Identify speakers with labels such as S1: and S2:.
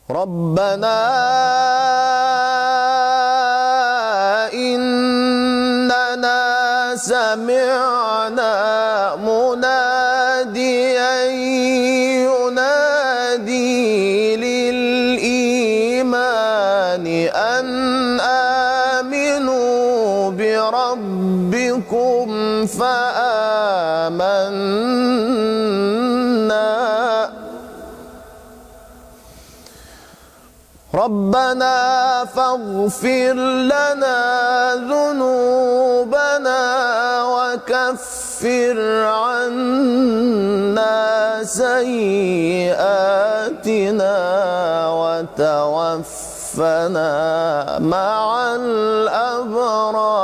S1: ربنا إننا سمعنا مناديا ينادي للإيمان أن آمنوا بربكم فآمنا ربنا فاغفر لنا ذنوبنا وكفر عنا سيئاتنا وتوفنا مع الأبرار.